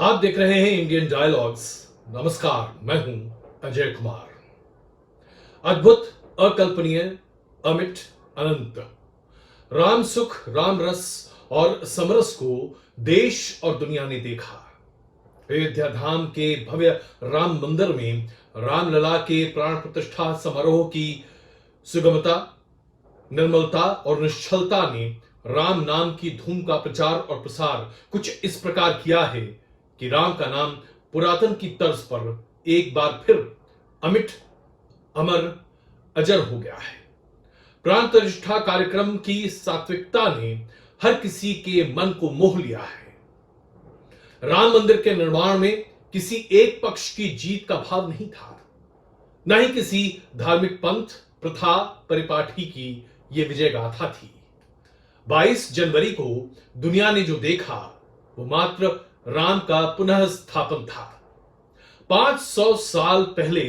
आप देख रहे हैं इंडियन डायलॉग्स। नमस्कार, मैं हूं अजय कुमार। अद्भुत, अकल्पनीय, अमिट, अनंत, राम सुख, राम रस और समरस को देश और दुनिया ने देखा। अयोध्या धाम के भव्य राम मंदिर में रामलला के प्राण प्रतिष्ठा समारोह की सुगमता, निर्मलता और निश्चलता ने राम नाम की धूम का प्रचार और प्रसार कुछ इस प्रकार किया है कि राम का नाम पुरातन की तर्ज पर एक बार फिर अमिट, अमर, अजर हो गया है। प्राण प्रतिष्ठा कार्यक्रम की सात्विकता ने हर किसी के मन को मोह लिया है। राम मंदिर के निर्माण में किसी एक पक्ष की जीत का भाव नहीं था, न ही किसी धार्मिक पंथ, प्रथा, परिपाठी की यह विजय गाथा थी। 22 जनवरी को दुनिया ने जो देखा वो मात्र राम का पुनः स्थापन था। 500 साल पहले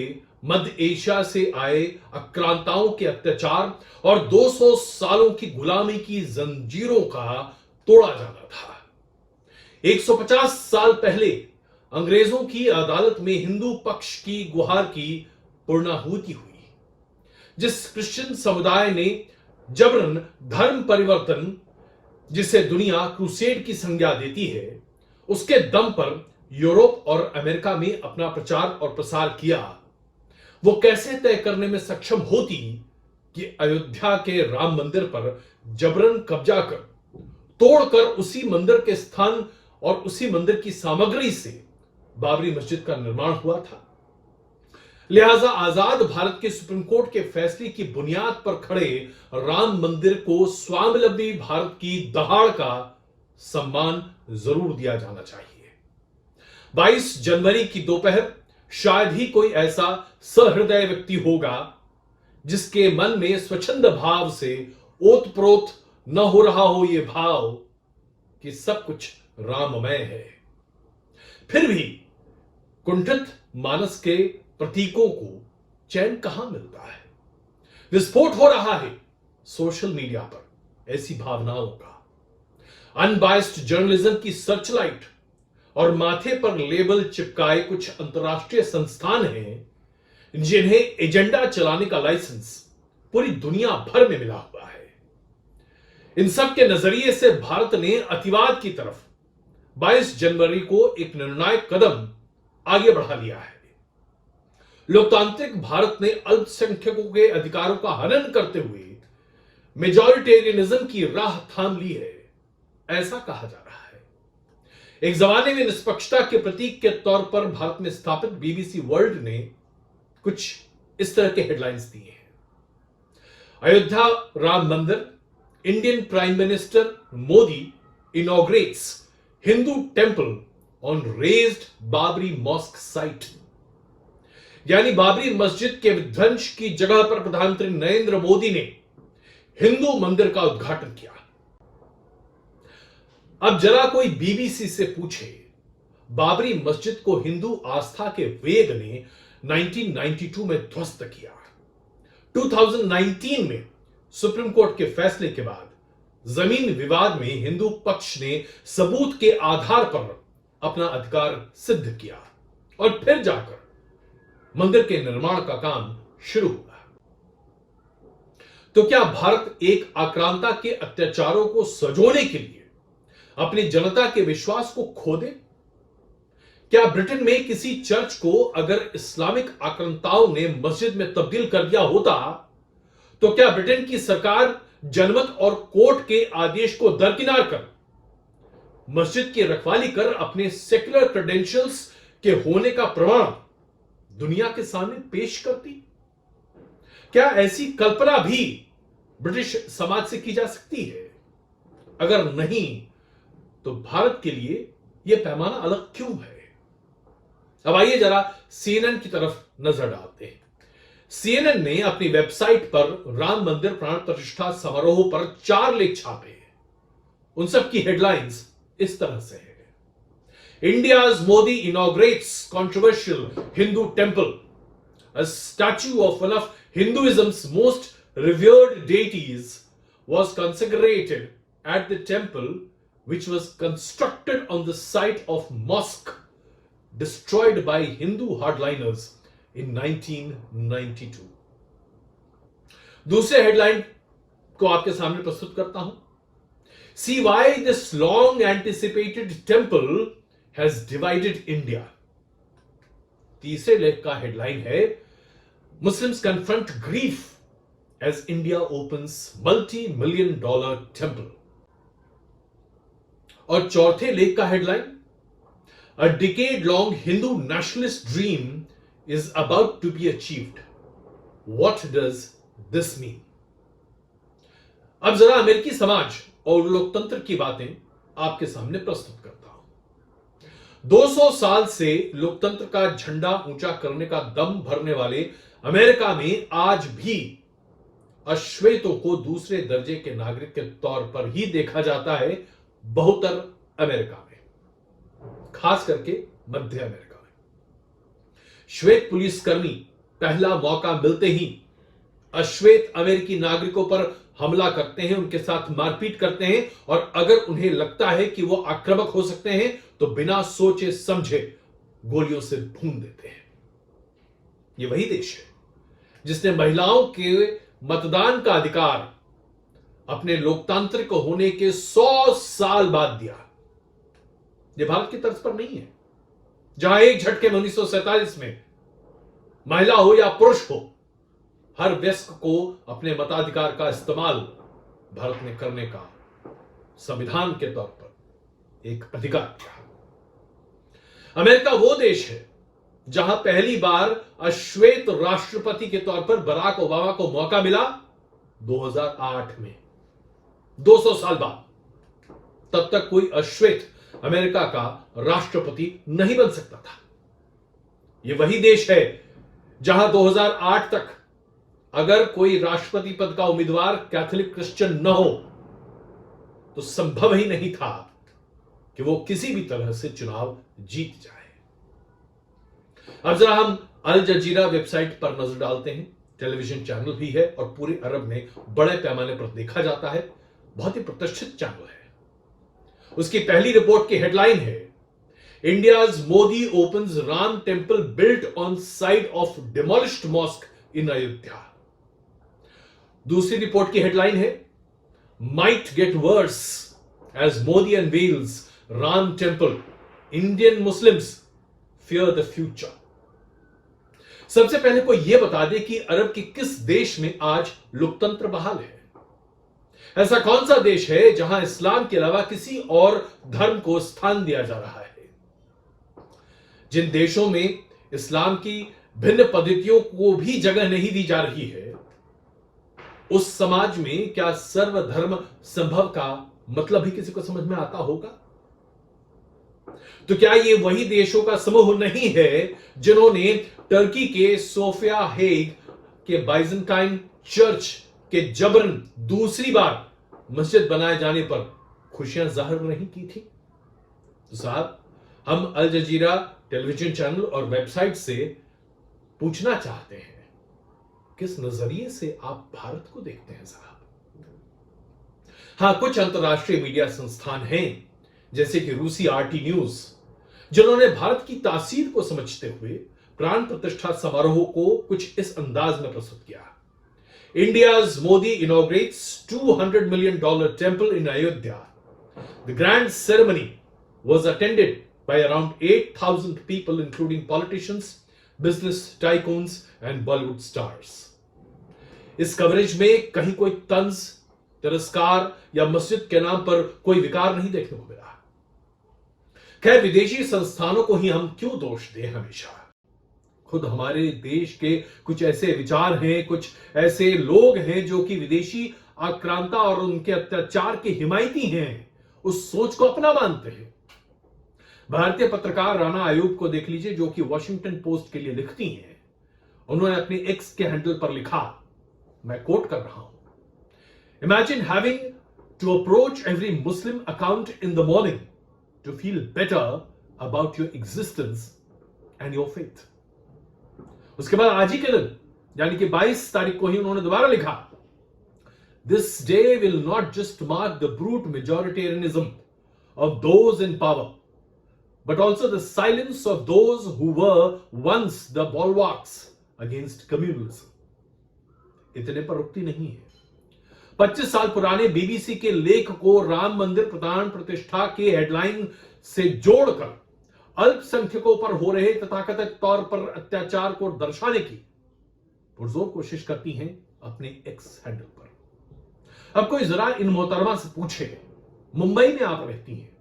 मध्य एशिया से आए आक्रांताओं के अत्याचार और 200 सालों की गुलामी की जंजीरों का तोड़ा जाना था। 150 साल पहले अंग्रेजों की अदालत में हिंदू पक्ष की गुहार की पूर्णाहुति हुई। जिस क्रिश्चियन समुदाय ने जबरन धर्म परिवर्तन, जिसे दुनिया क्रूसेड की संज्ञा देती है, उसके दम पर यूरोप और अमेरिका में अपना प्रचार और प्रसार किया, वो कैसे तय करने में सक्षम होती कि अयोध्या के राम मंदिर पर जबरन कब्जा कर, तोड़कर उसी मंदिर के स्थान और उसी मंदिर की सामग्री से बाबरी मस्जिद का निर्माण हुआ था। लिहाजा आजाद भारत के सुप्रीम कोर्ट के फैसले की बुनियाद पर खड़े राम मंदिर को स्वावलंबी भारत की दहाड़ का सम्मान जरूर दिया जाना चाहिए। 22 जनवरी की दोपहर शायद ही कोई ऐसा सहृदय व्यक्ति होगा जिसके मन में स्वच्छंद भाव से ओतप्रोत न हो रहा हो यह भाव कि सब कुछ राममय है। फिर भी कुंठित मानस के प्रतीकों को चैन कहां मिलता है। विस्फोट हो रहा है सोशल मीडिया पर ऐसी भावनाओं का। अनबायस्ड जर्नलिज्म की सर्चलाइट और माथे पर लेबल चिपकाए कुछ अंतरराष्ट्रीय संस्थान हैं जिन्हें एजेंडा चलाने का लाइसेंस पूरी दुनिया भर में मिला हुआ है। इन सब के नजरिए से भारत ने अतिवाद की तरफ 22 जनवरी को एक निर्णायक कदम आगे बढ़ा लिया है। लोकतांत्रिक भारत ने अल्पसंख्यकों के अधिकारों का हनन करते हुए मेजॉरिटेरियनिज्म की राह थाम ली है, ऐसा कहा जा रहा है। एक जमाने में निष्पक्षता के प्रतीक के तौर पर भारत में स्थापित बीबीसी वर्ल्ड ने कुछ इस तरह के हेडलाइंस दिए हैं। Ayodhya Ram Mandir, Indian prime minister Modi inaugurates Hindu temple on razed Babri mosque site. यानी बाबरी मस्जिद के विध्वंस की जगह पर प्रधानमंत्री नरेंद्र मोदी ने हिंदू मंदिर का उद्घाटन किया। अब जरा कोई बीबीसी से पूछे, बाबरी मस्जिद को हिंदू आस्था के वेग ने 1992 में ध्वस्त किया। 2019 में सुप्रीम कोर्ट के फैसले के बाद जमीन विवाद में हिंदू पक्ष ने सबूत के आधार पर अपना अधिकार सिद्ध किया और फिर जाकर मंदिर के निर्माण का काम शुरू हुआ। तो क्या भारत एक आक्रांता के अत्याचारों को सजोने के लिए अपनी जनता के विश्वास को खो दे? क्या ब्रिटेन में किसी चर्च को अगर इस्लामिक आक्रांताओं ने मस्जिद में तब्दील कर दिया होता तो क्या ब्रिटेन की सरकार जनमत और कोर्ट के आदेश को दरकिनार कर मस्जिद की रखवाली कर अपने सेक्युलर क्रेडेंशियल्स के होने का प्रमाण दुनिया के सामने पेश करती? क्या ऐसी कल्पना भी ब्रिटिश समाज से की जा सकती है? अगर नहीं तो भारत के लिए यह पैमाना अलग क्यों है? अब आइए जरा सीएनएन की तरफ नजर डालते हैं। सीएनएन ने अपनी वेबसाइट पर राम मंदिर प्राण प्रतिष्ठा समारोह पर 4 लेख छापे हैं। उन सब की हेडलाइंस इस तरह से है। India's Modi inaugurates controversial Hindu temple. A statue of one of Hinduism's most revered deities was consecrated at the temple, which was constructed on the site of mosque destroyed by Hindu hardliners in 1992. दूसरे headline को आपके सामने प्रस्तुत करता हूं. See why this long anticipated temple has divided India. तीसरे लेख का हेडलाइन है Muslims confront grief as India opens multi-million-dollar temple. और चौथे लेख का headline A decade-long Hindu nationalist dream is about to be achieved. What does this mean? अब जरा अमेरिकी समाज और लोकतंत्र की बातें आपके सामने प्रस्तुत करता हूं. 200 साल से लोकतंत्र का झंडा ऊंचा करने का दम भरने वाले अमेरिका में आज भी अश्वेतों को दूसरे दर्जे के नागरिक के तौर पर ही देखा जाता है. बहुतर अमेरिका में, खास करके मध्य अमेरिका में, श्वेत पुलिसकर्मी पहला मौका मिलते ही अश्वेत अमेरिकी नागरिकों पर हमला करते हैं, उनके साथ मारपीट करते हैं और अगर उन्हें लगता है कि वो आक्रामक हो सकते हैं तो बिना सोचे समझे गोलियों से भून देते हैं. ये वही देश है जिसने महिलाओं के मतदान का अधिकार अपने लोकतांत्रिक होने के 100 साल बाद दिया. यह भारत की तर्ज पर नहीं है जहां एक झटके में 1947 में महिला हो या पुरुष हो, हर वयस्क को अपने मताधिकार का इस्तेमाल भारत ने करने का संविधान के तौर पर एक अधिकार दिया. अमेरिका वो देश है जहां पहली बार अश्वेत राष्ट्रपति के तौर पर बराक ओबामा को मौका मिला 2008 में, 200 साल बाद. तब तक कोई अश्वेत अमेरिका का राष्ट्रपति नहीं बन सकता था. यह वही देश है जहां 2008 तक अगर कोई राष्ट्रपति पद का उम्मीदवार कैथोलिक क्रिश्चियन न हो तो संभव ही नहीं था कि वो किसी भी तरह से चुनाव जीत जाए. अब जरा हम अल जजीरा वेबसाइट पर नजर डालते हैं. टेलीविजन चैनल भी है और पूरे अरब में बड़े पैमाने पर देखा जाता है. बहुत ही प्रतिष्ठित चैनल है. उसकी पहली रिपोर्ट की हेडलाइन है India's Modi opens Ram temple built on site of demolished mosque in Ayodhya. दूसरी रिपोर्ट की हेडलाइन है might get worse as Modi unveils Ram temple, Indian Muslims fear the future. सबसे पहले कोई यह बता दे कि अरब के किस देश में आज लोकतंत्र बहाल है. ऐसा कौन सा देश है जहां इस्लाम के अलावा किसी और धर्म को स्थान दिया जा रहा है. जिन देशों में इस्लाम की भिन्न पद्धतियों को भी जगह नहीं दी जा रही है, उस समाज में क्या सर्वधर्म संभव का मतलब ही किसी को समझ में आता होगा? तो क्या ये वही देशों का समूह नहीं है जिन्होंने टर्की के सोफिया हेग के बाइजेंटाइन चर्च के जबरन दूसरी बार मस्जिद बनाए जाने पर खुशियां जाहिर नहीं की थी? तो साहब, हम अल जजीरा टेलीविजन चैनल और वेबसाइट से पूछना चाहते हैं, किस नजरिए से आप भारत को देखते हैं साहब? हां, कुछ अंतरराष्ट्रीय मीडिया संस्थान हैं जैसे कि रूसी आरटी न्यूज, जिन्होंने भारत की तासीर को समझते हुए प्राण प्रतिष्ठा समारोह को कुछ इस अंदाज में प्रस्तुत किया. India's Modi inaugurates $200 million temple in Ayodhya. The grand ceremony was attended by around 8,000 people, including politicians, business tycoons, and Bollywood stars. इस कवरेज में कहीं कोई तंज, तिरस्कार या मस्जिद के नाम पर कोई विकार नहीं देखने को मिला. खैर, विदेशी संस्थानों को ही हम क्यों दोष दें हमेशा? खुद हमारे देश के कुछ ऐसे विचार हैं, कुछ ऐसे लोग हैं जो कि विदेशी आक्रांता और उनके अत्याचार के हिमायती हैं, उस सोच को अपना मानते हैं. भारतीय पत्रकार राना आयूब को देख लीजिए, जो कि वॉशिंगटन पोस्ट के लिए लिखती हैं. उन्होंने अपने एक्स के हैंडल पर लिखा, मैं कोट कर रहा हूं, imagine having to approach every Muslim account in the morning to feel better about your existence and your faith. उसके बाद आज ही के दिन यानी कि 22 तारीख को ही उन्होंने दोबारा लिखा, this day will not just mark the brute majoritarianism of those in power, but also the silence of those who were once the bulwarks against communalism. इतने पर रुकती नहीं है। 25 साल पुराने बीबीसी के लेख को राम मंदिर प्राण प्रतिष्ठा के हेडलाइन से जोड़कर अल्पसंख्यकों पर हो रहे तथाकथित तौर पर अत्याचार को दर्शाने की पुरजोर कोशिश करती हैं अपने एक्स हैंडल पर। अब कोई जरा इन मोहतरमा से पूछे, मुंबई में आप रहती हैं,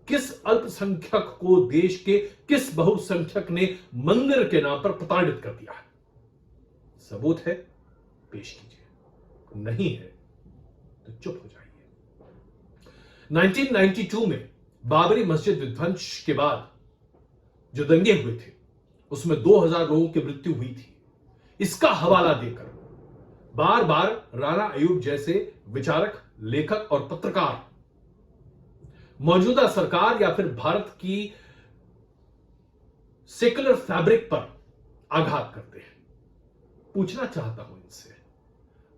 किस अल्पसंख्यक को देश के किस बहुसंख्यक ने मंदिर के नाम पर प्रताड़ित कर दिया है? सबूत है, पेश कीजिए। नहीं है तो चुप हो जाइए। 1992 में बाबरी मस्जिद विध्वंस के बाद जो दंगे हुए थे उसमें 2000 लोगों की मृत्यु हुई थी। इसका हवाला देकर बार बार राणा अयूब जैसे विचारक, लेखक और पत्रकार मौजूदा सरकार या फिर भारत की सेकुलर फैब्रिक पर आघात करते हैं। पूछना चाहता हूं इनसे,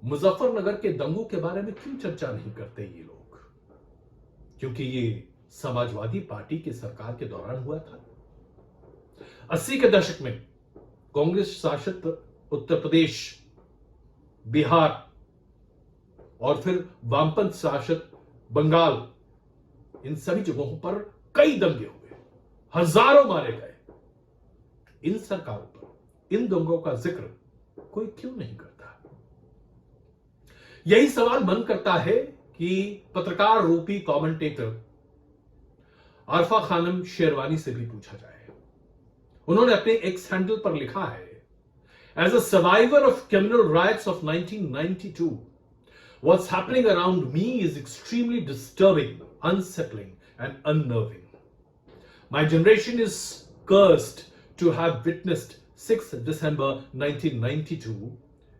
मुजफ्फरनगर के दंगों के बारे में क्यों चर्चा नहीं करते ये लोग? क्योंकि ये समाजवादी पार्टी की सरकार के दौरान हुआ था। 80 के दशक में कांग्रेस शासित उत्तर प्रदेश, बिहार और फिर वामपंथ शासित बंगाल, इन सभी जगहों पर कई दंगे हुए, हजारों मारे गए। इन सरकारों पर इन दंगों का जिक्र कोई क्यों नहीं करता? यही सवाल मन करता है कि पत्रकार रूपी कमेंटेटर आरफा खानम शेरवानी से भी पूछा जाए। उन्होंने अपने एक्स हैंडल पर लिखा है, as a survivor of communal riots of 1992, what's happening around me is extremely disturbing, unsettling and unnerving. My generation is cursed to have witnessed 6th December 1992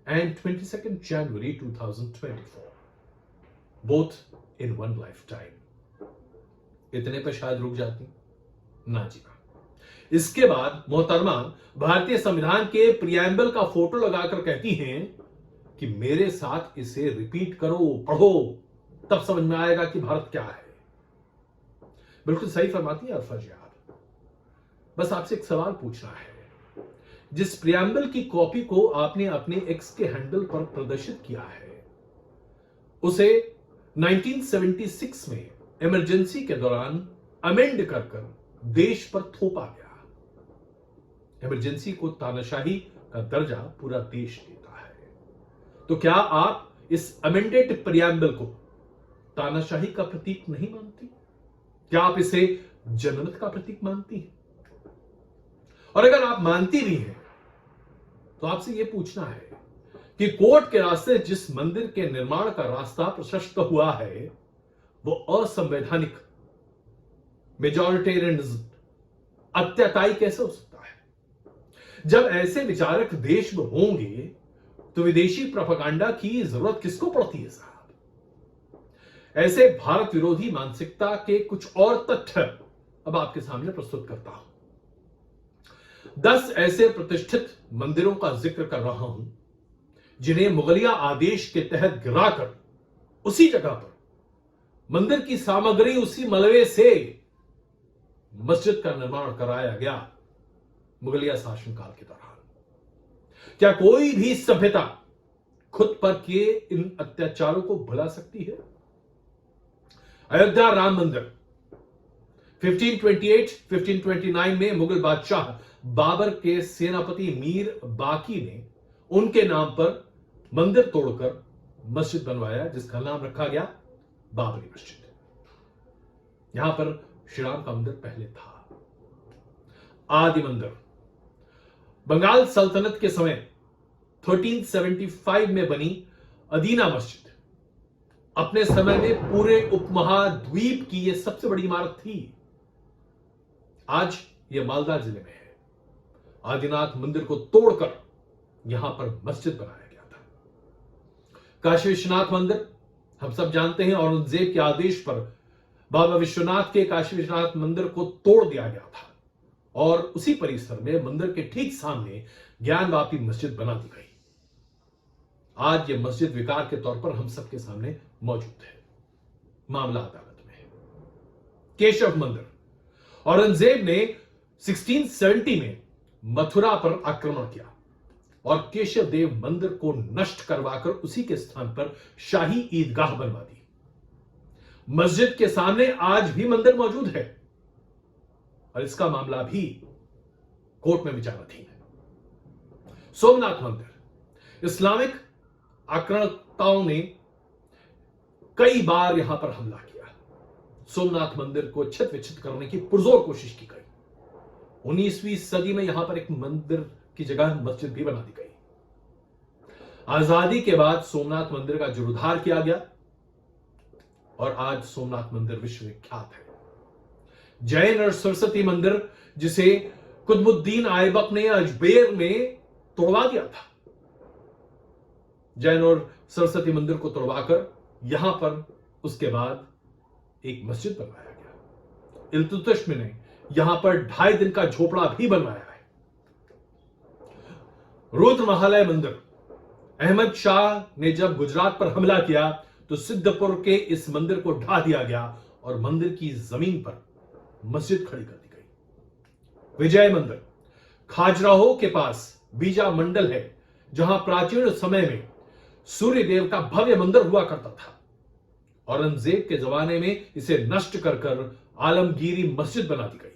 and 22nd January 2024, both in one lifetime. इतने पर शायद रुक जाती ना जी ना। इसके बाद मोहतरमा भारतीय संविधान के प्रियम्बल का फोटो लगाकर कहती हैं कि मेरे साथ इसे रिपीट करो, पढ़ो, तब समझ में आएगा कि भारत क्या है। बिल्कुल सही फरमाती है अरफा जी आप। बस आपसे एक सवाल पूछना है, जिस प्रियम्बल की कॉपी को आपने अपने एक्स के हैंडल पर प्रदर्शित किया है, उसे 1976 में इमरजेंसी के दौरान अमेंड कर देश पर थोपा गया। इमरजेंसी को तानाशाही का दर्जा पूरा देश देता है, तो क्या आप इस अमेंडेड प्रियम्बल को तानाशाही का प्रतीक नहीं मानती? क्या आप इसे जनमत का प्रतीक मानती हैं? और अगर आप मानती भी हैं तो आपसे यह पूछना है कि कोर्ट के रास्ते जिस मंदिर के निर्माण का रास्ता प्रशस्त हुआ है वो असंवैधानिक, मेजॉरिटेरियनिज्म, अत्याचारी कैसे हो सकता है? जब ऐसे विचारक देश में होंगे तो विदेशी प्रोपेगेंडा की जरूरत किसको पड़ती है साहब? ऐसे भारत विरोधी मानसिकता के कुछ और तथ्य अब आपके सामने प्रस्तुत करता हूं। 10 ऐसे प्रतिष्ठित मंदिरों का जिक्र कर रहा हूं जिन्हें मुगलिया आदेश के तहत गिराकर उसी जगह पर मंदिर की सामग्री, उसी मलबे से मस्जिद का निर्माण कराया गया मुगलिया शासनकाल के दौरान। क्या कोई भी सभ्यता खुद पर किए इन अत्याचारों को भुला सकती है? अयोध्या राम मंदिर 1528-1529 में मुगल बादशाह बाबर के सेनापति मीर बाकी ने उनके नाम पर मंदिर तोड़कर मस्जिद बनवाया, जिसका नाम रखा गया बाबरी मस्जिद। यहां पर श्री राम का मंदिर पहले था। आदि मंदिर बंगाल सल्तनत के समय 1375 में बनी अदीना मस्जिद अपने समय में पूरे उपमहाद्वीप की यह सबसे बड़ी इमारत थी। आज यह मालदा जिले में है। आदिनाथ मंदिर को तोड़कर यहां पर मस्जिद बनाया गया था। काशी विश्वनाथ मंदिर हम सब जानते हैं, औरंगजेब के आदेश पर बाबा विश्वनाथ के काशी विश्वनाथ मंदिर को तोड़ दिया गया था और उसी परिसर में मंदिर के ठीक सामने ज्ञानवापी मस्जिद बना दी गई। आज यह मस्जिद विकार के तौर पर हम सबके सामने मौजूद है। मामला अदालत में है। केशव मंदिर औरंगजेब ने 1670 में मथुरा पर आक्रमण किया और केशव देव मंदिर को नष्ट करवाकर उसी के स्थान पर शाही ईदगाह बनवा दी। मस्जिद के सामने आज भी मंदिर मौजूद है और इसका मामला भी कोर्ट में विचाराधीन है। सोमनाथ मंदिर, इस्लामिक आक्रामकताओं ने कई बार यहां पर हमला किया। सोमनाथ मंदिर को छत विच्छित करने की पुरजोर कोशिश की गई। 19वीं सदी में यहां पर एक मंदिर की जगह मस्जिद भी बना दी गई। आजादी के बाद सोमनाथ मंदिर का जीर्णोद्धार किया गया और आज सोमनाथ मंदिर विश्व विख्यात है। जैन और सरस्वती मंदिर, जिसे कुतुबुद्दीन ऐबक ने अजमेर में तोड़वा दिया था, जैन और सरस्वती मंदिर को तोड़वाकर यहां पर उसके बाद एक मस्जिद बनवाया गया। इल्तुतमिश ने यहां पर 2.5 दिन का झोपड़ा भी बनवाया है। रुद्रमहालय मंदिर, अहमद शाह ने जब गुजरात पर हमला किया तो सिद्धपुर के इस मंदिर को ढा दिया गया और मंदिर की जमीन पर मस्जिद खड़ी कर दी गई। विजय मंदिर, खाजुराहो के पास बीजा मंडल है, जहां प्राचीन समय में सूर्य देव का भव्य मंदिर हुआ करता था। औरंगजेब के जमाने में इसे नष्ट कर आलमगीरी मस्जिद बना दी गई।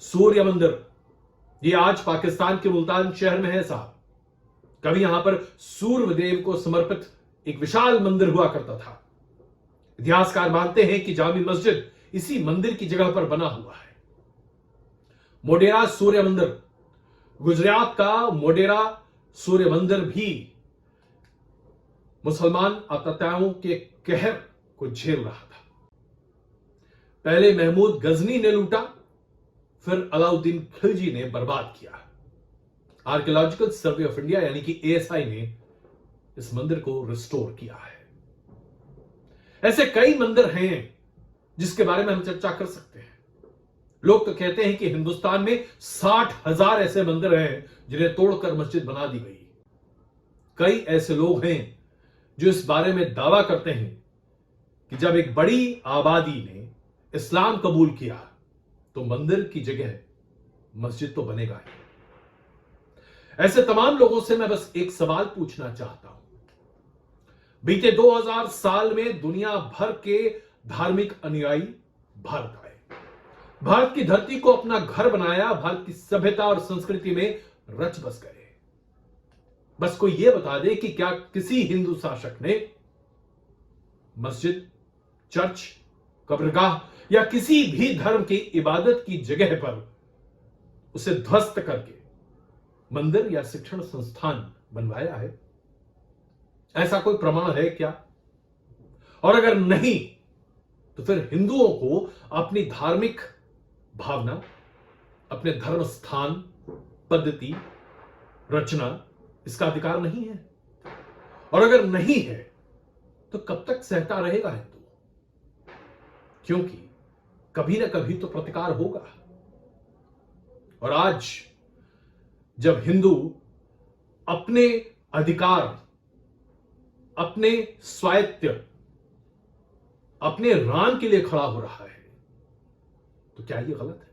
सूर्य मंदिर, ये आज पाकिस्तान के मुल्तान शहर में है साहब। कभी यहां पर सूर्य देव को समर्पित एक विशाल मंदिर हुआ करता था। इतिहासकार मानते हैं कि जामी मस्जिद इसी मंदिर की जगह पर बना हुआ है। मोडेरा सूर्य मंदिर, गुजरात का मोडेरा सूर्य मंदिर भी मुसलमान आतताओं के कहर को झेल रहा था। पहले महमूद गजनी ने लूटा, फिर अलाउद्दीन खिलजी ने बर्बाद किया। आर्कियोलॉजिकल सर्वे ऑफ इंडिया यानी कि ASI ने इस मंदिर को रिस्टोर किया है। ऐसे कई मंदिर हैं जिसके बारे में हम चर्चा कर सकते हैं। लोग तो कहते हैं कि हिंदुस्तान में 60,000 ऐसे मंदिर हैं जिन्हें तोड़कर मस्जिद बना दी गई। कई ऐसे लोग हैं जो इस बारे में दावा करते हैं कि जब एक बड़ी आबादी ने इस्लाम कबूल किया तो मंदिर की जगह मस्जिद तो बनेगा ही। ऐसे तमाम लोगों से मैं बस एक सवाल पूछना चाहता हूं। बीते 2000 साल में दुनिया भर के धार्मिक अनुयायी भारत आए, भारत की धरती को अपना घर बनाया, भारत की सभ्यता और संस्कृति में रच बस गए। बस कोई यह बता दे कि क्या किसी हिंदू शासक ने मस्जिद, चर्च, कब्रगाह या किसी भी धर्म की इबादत की जगह पर उसे ध्वस्त करके मंदिर या शिक्षण संस्थान बनवाया है? ऐसा कोई प्रमाण है क्या? और अगर नहीं तो फिर हिंदुओं को अपनी धार्मिक भावना, अपने धर्म स्थान, पद्धति, रचना, इसका अधिकार नहीं है? और अगर नहीं है तो कब तक सहता रहेगा हिंदू? क्योंकि कभी ना कभी तो प्रतिकार होगा। और आज जब हिंदू अपने अधिकार, अपने स्वायत्त, अपने राम के लिए खड़ा हो रहा है तो क्या यह गलत है?